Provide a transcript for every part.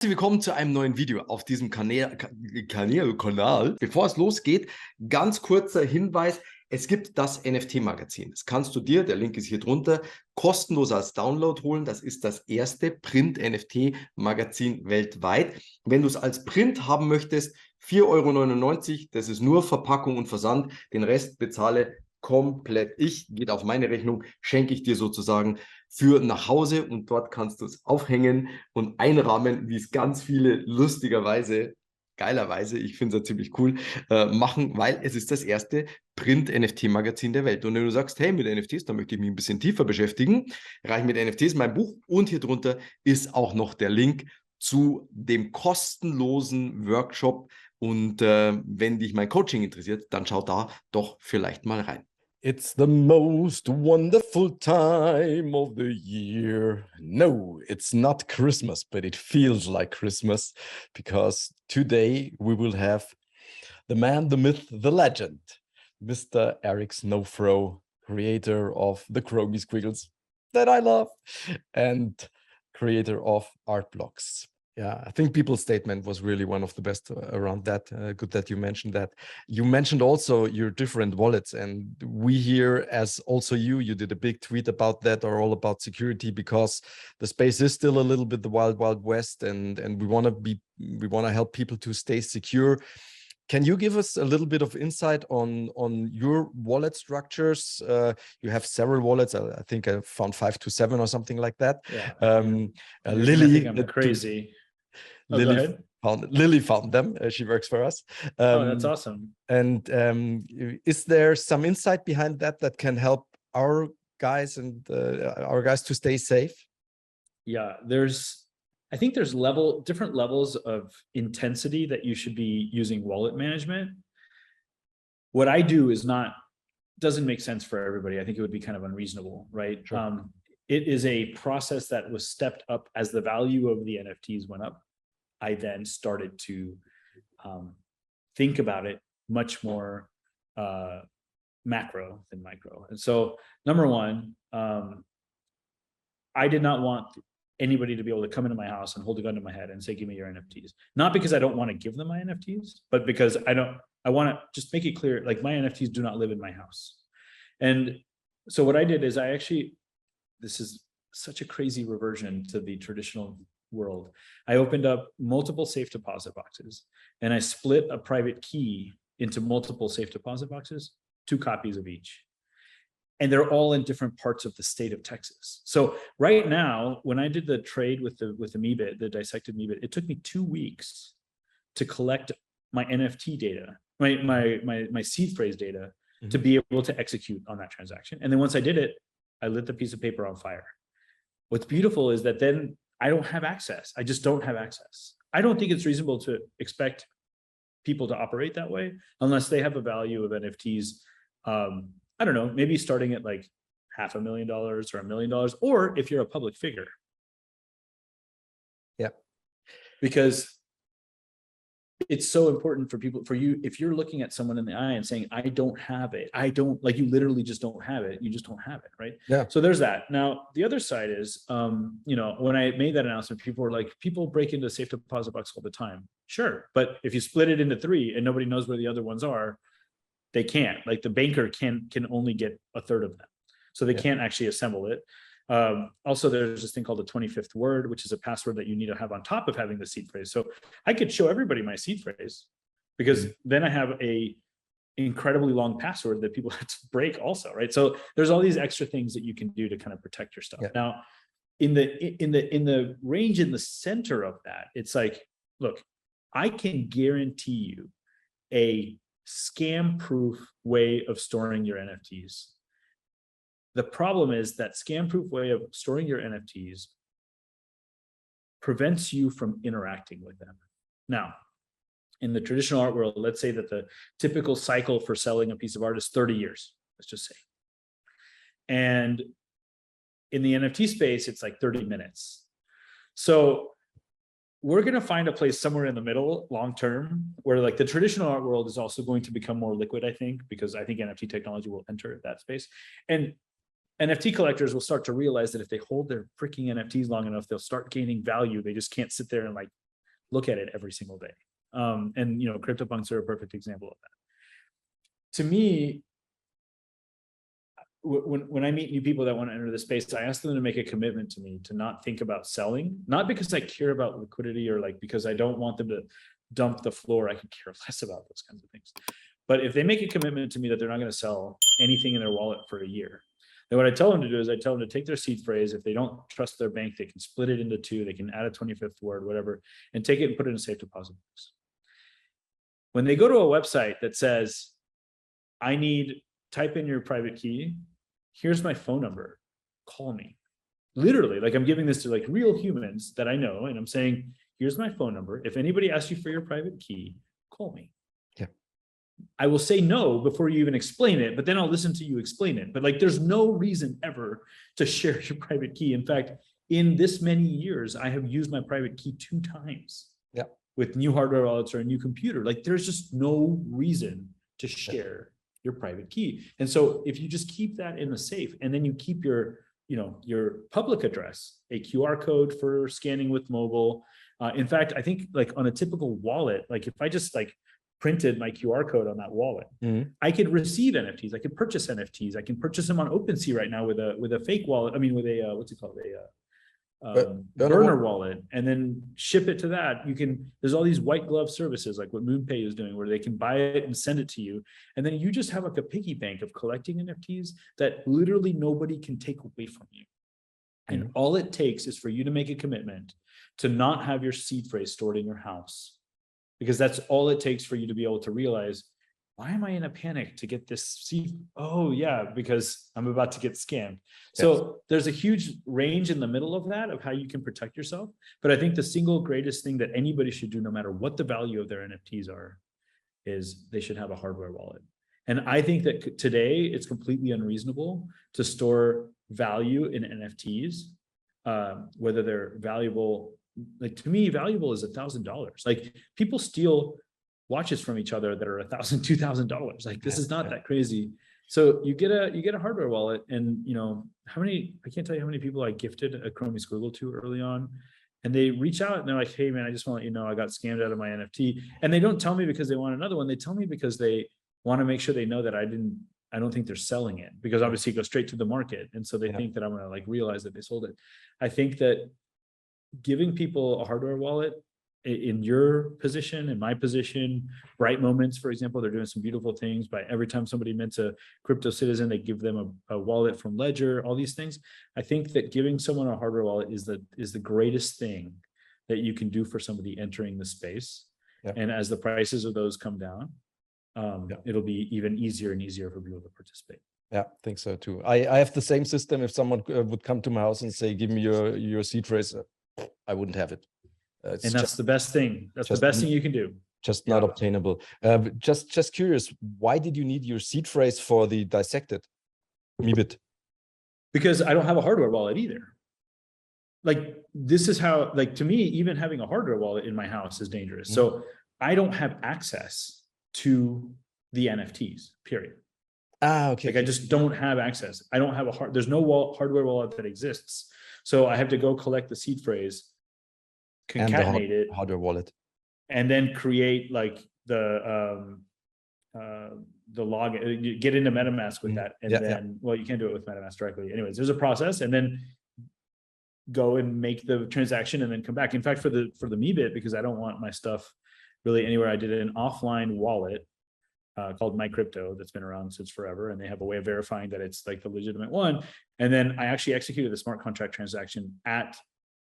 Herzlich willkommen zu einem neuen Video auf diesem Kanal. Bevor es losgeht, ganz kurzer Hinweis. Es gibt das NFT-Magazin. Das kannst du dir, der Link ist hier drunter, kostenlos als Download holen. Das ist das erste Print-NFT-Magazin weltweit. Wenn du es als Print haben möchtest, 4,99 €. Das ist nur Verpackung und Versand. Den Rest bezahle komplett ich. Geht auf meine Rechnung, schenke ich dir sozusagen für nach Hause. Und dort kannst du es aufhängen und einrahmen, wie es ganz viele lustigerweise, geilerweise, ich finde es ja ziemlich cool, machen, weil es ist das erste Print-NFT-Magazin der Welt. Und wenn du sagst, hey, mit NFTs, da möchte ich mich ein bisschen tiefer beschäftigen, reich mit NFTs mein Buch und hier drunter ist auch noch der Link zu dem kostenlosen Workshop. Und wenn dich mein Coaching interessiert, dann schau da doch vielleicht mal rein. It's the most wonderful time of the year. No, it's not Christmas, but it feels like Christmas because today we will have the man, the myth, the legend, Mr. Erick Snowfro, creator of the Chromie Squiggles that I love and creator of art blocks. Yeah, I think people's statement was really one of the best around that. Good that you mentioned that. You mentioned also your different wallets, and we here, as also you did a big tweet about that, or all about security, because the space is still a little bit the wild, wild west, and we want to help people to stay secure. Can you give us a little bit of insight on your wallet structures? You have several wallets. I think I found 5 to 7 or something like that. Yeah. Lily, I'm crazy. Lily found them. She works for us. That's awesome. And is there some insight behind that can help our guys and our guys to stay safe? Yeah, I think there's different levels of intensity that you should be using wallet management. What I do doesn't make sense for everybody. I think it would be kind of unreasonable, right? Sure. It is a process that was stepped up as the value of the NFTs went up. I then started to think about it much more macro than micro. And so, number one, I did not want anybody to be able to come into my house and hold a gun to my head and say, give me your NFTs. Not because I don't want to give them my NFTs, but because I want to just make it clear, like, my NFTs do not live in my house. And so what I did is this is such a crazy reversion to the traditional world. I opened up multiple safe deposit boxes and I split a private key into multiple safe deposit boxes, 2 copies of each. And they're all in different parts of the state of Texas. So right now, when I did the trade with the MeBit, the dissected MeBit, it took me 2 weeks to collect my NFT data, my seed phrase data, to be able to execute on that transaction. And then once I did it, I lit the piece of paper on fire. What's beautiful is that then I don't have access. I just don't have access. I don't think it's reasonable to expect people to operate that way unless they have a value of NFTs. I don't know, maybe starting at like $500,000 or $1 million, or if you're a public figure. Yeah. Because it's so important for you, if you're looking at someone in the eye and saying, I don't have it, you literally just don't have it, you just don't have it, right? Yeah. So there's that. Now, the other side is, when I made that announcement, people were like, people break into safe deposit box all the time. Sure, but if you split it into 3 and nobody knows where the other ones are, they can't. Like, the banker can only get a third of them. So they can't actually assemble it. Also, there's this thing called the 25th word, which is a password that you need to have on top of having the seed phrase. So I could show everybody my seed phrase because then I have a incredibly long password that people have to break also, right? So there's all these extra things that you can do to kind of protect your stuff. Yeah. Now, in the range in the center of that, it's like, look, I can guarantee you a scam-proof way of storing your NFTs. The problem is that scam-proof way of storing your NFTs prevents you from interacting with them. Now, in the traditional art world, let's say that the typical cycle for selling a piece of art is 30 years, let's just say. And in the NFT space, it's like 30 minutes. So we're going to find a place somewhere in the middle long term where, like, the traditional art world is also going to become more liquid, I think, because I think NFT technology will enter that space. And NFT collectors will start to realize that if they hold their freaking NFTs long enough, they'll start gaining value. They just can't sit there and like look at it every single day. And, you know, CryptoPunks are a perfect example of that. To me, when I meet new people that want to enter the space, I ask them to make a commitment to me to not think about selling, not because I care about liquidity or like because I don't want them to dump the floor. I could care less about those kinds of things. But if they make a commitment to me that they're not going to sell anything in their wallet for a year, then what I tell them to do is I tell them to take their seed phrase. If they don't trust their bank, they can split it into two. They can add a 25th word, whatever, and take it and put it in a safe deposit box. When they go to a website that says, type in your private key, here's my phone number, call me. Literally, like I'm giving this to like real humans that I know, and I'm saying, here's my phone number. If anybody asks you for your private key, call me. Yeah. I will say no before you even explain it, but then I'll listen to you explain it. But like, there's no reason ever to share your private key. In fact, in this many years, I have used my private key 2 times. Yeah. With new hardware wallets or a new computer. Like there's just no reason to share your private key. And so if you just keep that in the safe, and then you keep your public address, a QR code for scanning with mobile. In fact, I think like on a typical wallet, like if I just like printed my QR code on that wallet, I could receive NFTs. I could purchase NFTs. I can purchase them on OpenSea right now with a fake wallet. I mean, with a what's it called? Burner wallet, and then ship it to that. There's all these white glove services like what MoonPay is doing, where they can buy it and send it to you, and then you just have like a piggy bank of collecting NFTs that literally nobody can take away from you. And all it takes is for you to make a commitment to not have your seed phrase stored in your house, because that's all it takes for you to be able to realize, why am I in a panic to get this seed? Oh yeah, because I'm about to get scammed. So there's a huge range in the middle of that, of how you can protect yourself. But I think the single greatest thing that anybody should do, no matter what the value of their NFTs are, is they should have a hardware wallet. And I think that today it's completely unreasonable to store value in NFTs, whether they're valuable. Like to me, valuable is $1,000. Like people steal watches from each other that are $1,000, $2,000. Like this is not that crazy. So you get a hardware wallet, and you know I can't tell you how many people I gifted a Chromie Squiggle to early on, and they reach out and they're like, hey man, I just want to let you know I got scammed out of my NFT. And they don't tell me because they want another one. They tell me because they want to make sure they know that I don't think they're selling it, because obviously it goes straight to the market. And so they think that I'm going to like realize that they sold it. I think that giving people a hardware wallet in your position, in my position, Bright Moments, for example, they're doing some beautiful things by every time somebody mints a crypto citizen, they give them a wallet from Ledger, all these things. I think that giving someone a hardware wallet is the greatest thing that you can do for somebody entering the space. And as the prices of those come down, it'll be even easier and easier for people to participate. Yeah, I think so too. I have the same system. If someone would come to my house and say, give me your seed phrase, I wouldn't have it. And that's the best thing. That's the best thing you can do. Just not obtainable. Just curious, why did you need your seed phrase for the dissected Meebit? Because I don't have a hardware wallet either. Like this is how, like to me, even having a hardware wallet in my house is dangerous. So I don't have access to the NFTs, period. Okay. Like I just don't have access. I don't have there's no hardware wallet that exists. So I have to go collect the seed phrase, concatenate it, hardware wallet, and then create like the log, get into MetaMask with that. And then, well, you can't do it with MetaMask directly. Anyways, there's a process, and then go and make the transaction and then come back. In fact, for the Meebit, because I don't want my stuff really anywhere, I did an offline wallet called My Crypto that's been around since forever, and they have a way of verifying that it's like the legitimate one. And then I actually executed the smart contract transaction at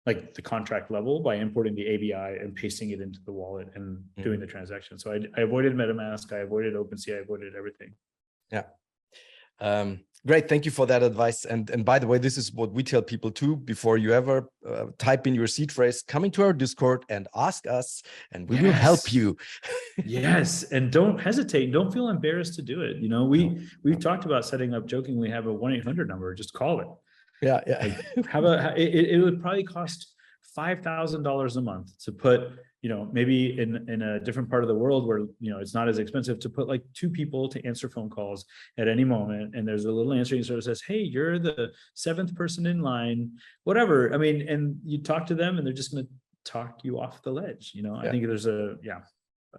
like the contract level by importing the ABI and pasting it into the wallet and doing the transaction. So I avoided MetaMask, I avoided OpenSea, I avoided everything. Great, thank you for that advice. And by the way, this is what we tell people too. Before you ever type in your seed phrase, come into our Discord and ask us, and we will help you. Yes, and don't hesitate. Don't feel embarrassed to do it. You know, we've talked about setting up, jokingly, have a 1-800 number. Just call it. Like it would probably cost $5,000 a month to put, you know, maybe in a different part of the world where, you know, it's not as expensive, to put like 2 people to answer phone calls at any moment. And there's a little answering service that says, hey, you're the 7th person in line, whatever. I mean, and you talk to them and they're just going to talk you off the ledge. You know, I Yeah. think there's a,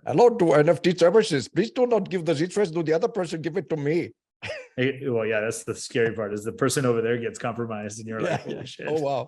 Hello to NFT services. Please do not give the interest to the other person. Give it to me. well, yeah, that's the scary part is the person over there gets compromised and you're like, holy shit. Oh, wow.